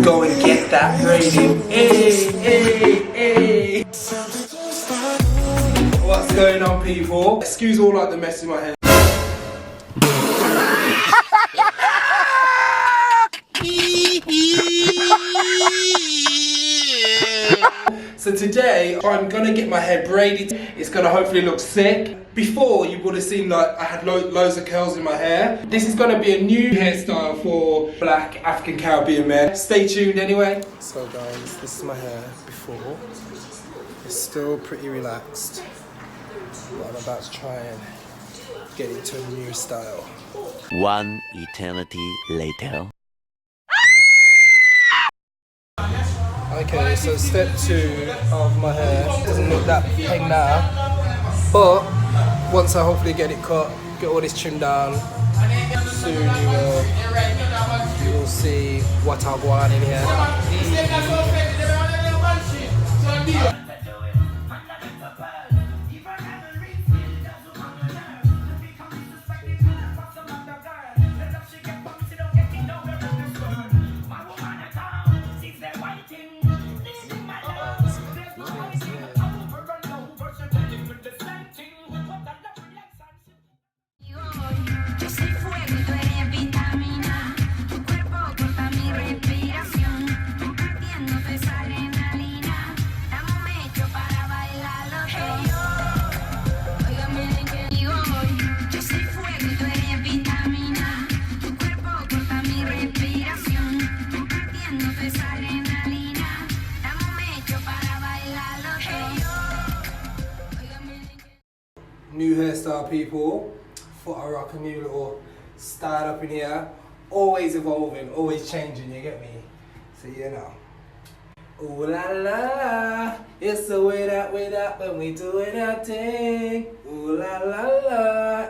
go and get that braided. Hey, hey, hey. What's going on, people? Excuse all like the mess in my hair. So today I'm gonna get my hair braided. It's gonna hopefully look sick. Before you would have seen like I had loads of curls in my hair. This is gonna be a new hairstyle for black African Caribbean men. Stay tuned anyway. So guys, this is my hair before. It's still pretty relaxed, but I'm about to try and get it to a new style. One eternity later. Okay, so step 2 of my hair doesn't look that peng now, but once I hopefully get it cut, get all this trimmed down, soon you will see what I'll go on in here. New hairstyle, people. Thought I'd rock a new little style up in here. Always evolving, always changing, you get me? So you know. Ooh la la, it's the way that when we doing our thing. Ooh la la la,